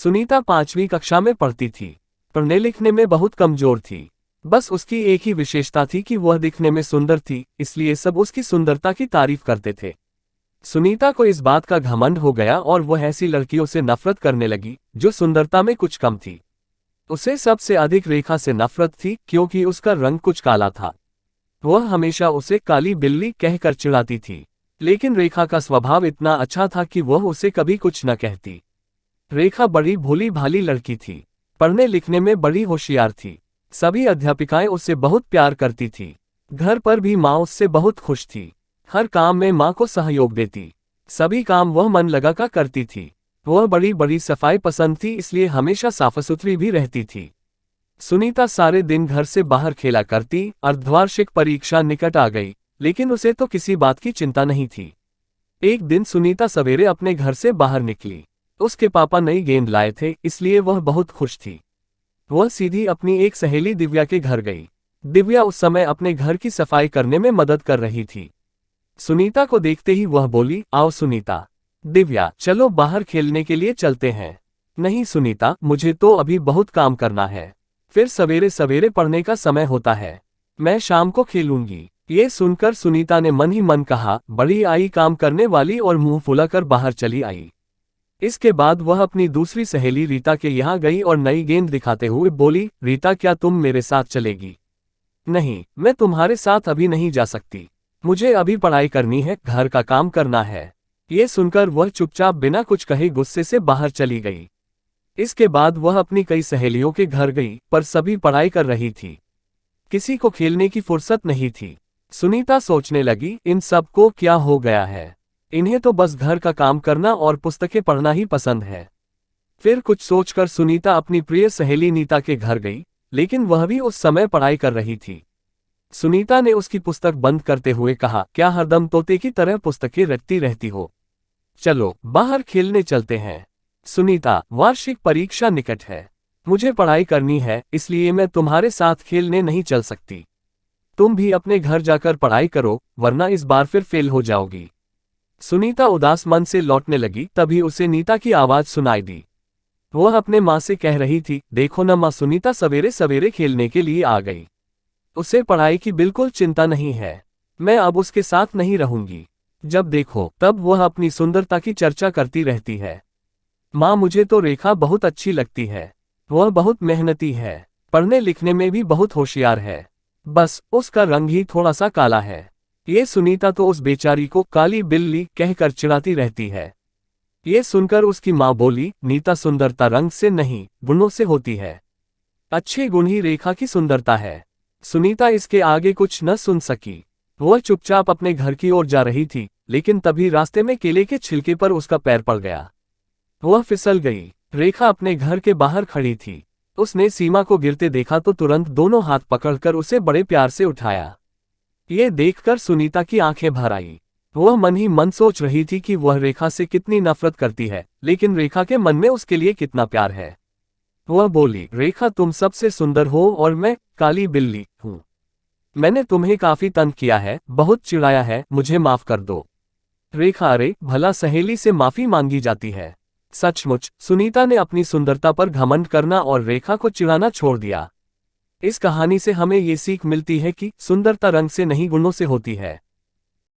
सुनीता 5वीं कक्षा में पढ़ती थी। पढ़ने लिखने में बहुत कमजोर थी। बस उसकी एक ही विशेषता थी कि वह दिखने में सुंदर थी, इसलिए सब उसकी सुंदरता की तारीफ करते थे। सुनीता को इस बात का घमंड हो गया और वह ऐसी लड़कियों से नफरत करने लगी जो सुंदरता में कुछ कम थी। उसे सबसे अधिक रेखा से नफरत थी, क्योंकि उसका रंग कुछ काला था। वह हमेशा उसे काली बिल्ली कहकर चिढ़ाती थी, लेकिन रेखा का स्वभाव इतना अच्छा था कि वह उसे कभी कुछ न कहती। रेखा बड़ी भोली भाली लड़की थी। पढ़ने लिखने में बड़ी होशियार थी। सभी अध्यापिकाएं उससे बहुत प्यार करती थी। घर पर भी माँ उससे बहुत खुश थी। हर काम में माँ को सहयोग देती। सभी काम वह मन लगाकर करती थी। वह बड़ी बड़ी सफाई पसंद थी, इसलिए हमेशा साफ सुथरी भी रहती थी। सुनीता सारे दिन घर से बाहर खेला करती। अर्धवार्षिक परीक्षा निकट आ गई, लेकिन उसे तो किसी बात की चिंता नहीं थी। एक दिन सुनीता सवेरे अपने घर से बाहर निकली। उसके पापा नई गेंद लाए थे, इसलिए वह बहुत खुश थी। वह सीधी अपनी एक सहेली दिव्या के घर गई। दिव्या उस समय अपने घर की सफाई करने में मदद कर रही थी। सुनीता को देखते ही वह बोली, आओ सुनीता। दिव्या, चलो बाहर खेलने के लिए चलते हैं। नहीं सुनीता, मुझे तो अभी बहुत काम करना है। फिर सवेरे सवेरे पढ़ने का समय होता है। मैं शाम को खेलूंगी। ये सुनकर सुनीता ने मन ही मन कहा, बड़ी आई काम करने वाली, और मुंह फुलाकर बाहर चली आई। इसके बाद वह अपनी दूसरी सहेली रीता के यहाँ गई और नई गेंद दिखाते हुए बोली, रीता, क्या तुम मेरे साथ चलेगी? नहीं, मैं तुम्हारे साथ अभी नहीं जा सकती। मुझे अभी पढ़ाई करनी है, घर का काम करना है। ये सुनकर वह चुपचाप बिना कुछ कहे गुस्से से बाहर चली गई। इसके बाद वह अपनी कई सहेलियों के घर गई, पर सभी पढ़ाई कर रही थी। किसी को खेलने की फुर्सत नहीं थी। सुनीता सोचने लगी, इन सब को क्या हो गया है? इन्हें तो बस घर का काम करना और पुस्तकें पढ़ना ही पसंद है। फिर कुछ सोचकर सुनीता अपनी प्रिय सहेली नीता के घर गई, लेकिन वह भी उस समय पढ़ाई कर रही थी। सुनीता ने उसकी पुस्तक बंद करते हुए कहा, क्या हरदम तोते की तरह पुस्तकें रटती रहती हो? चलो बाहर खेलने चलते हैं। सुनीता, वार्षिक परीक्षा निकट है। मुझे पढ़ाई करनी है, इसलिए मैं तुम्हारे साथ खेलने नहीं चल सकती। तुम भी अपने घर जाकर पढ़ाई करो, वरना इस बार फिर फेल हो जाओगी। सुनीता उदास मन से लौटने लगी, तभी उसे नीता की आवाज सुनाई दी। वह अपने माँ से कह रही थी, देखो न माँ, सुनीता सवेरे सवेरे खेलने के लिए आ गई। उसे पढ़ाई की बिल्कुल चिंता नहीं है। मैं अब उसके साथ नहीं रहूंगी। जब देखो तब वह अपनी सुंदरता की चर्चा करती रहती है। माँ, मुझे तो रेखा बहुत अच्छी लगती है। वह बहुत मेहनती है, पढ़ने लिखने में भी बहुत होशियार है। बस उसका रंग ही थोड़ा सा काला है। ये सुनीता तो उस बेचारी को काली बिल्ली कहकर चिढ़ाती रहती है। ये सुनकर उसकी माँ बोली, नीता, सुंदरता रंग से नहीं, गुणों से होती है। अच्छे गुण ही रेखा की सुंदरता है। सुनीता इसके आगे कुछ न सुन सकी। वह चुपचाप अपने घर की ओर जा रही थी, लेकिन तभी रास्ते में केले के छिलके पर उसका पैर पड़ गया। वह फिसल गई। रेखा अपने घर के बाहर खड़ी थी। उसने सीमा को गिरते देखा तो तुरंत दोनों हाथ पकड़कर उसे बड़े प्यार से उठाया। ये देखकर सुनीता की आंखें भर आई। वह मन ही मन सोच रही थी कि वह रेखा से कितनी नफरत करती है, लेकिन रेखा के मन में उसके लिए कितना प्यार है। वह बोली, रेखा, तुम सबसे सुंदर हो और मैं काली बिल्ली हूँ। मैंने तुम्हें काफी तंग किया है, बहुत चिढ़ाया है, मुझे माफ कर दो। रेखा, अरे भला सहेली से माफी मांगी जाती है। सचमुच सुनीता ने अपनी सुंदरता पर घमंड करना और रेखा को चिढ़ाना छोड़ दिया। इस कहानी से हमें ये सीख मिलती है कि सुंदरता रंग से नहीं, गुणों से होती है।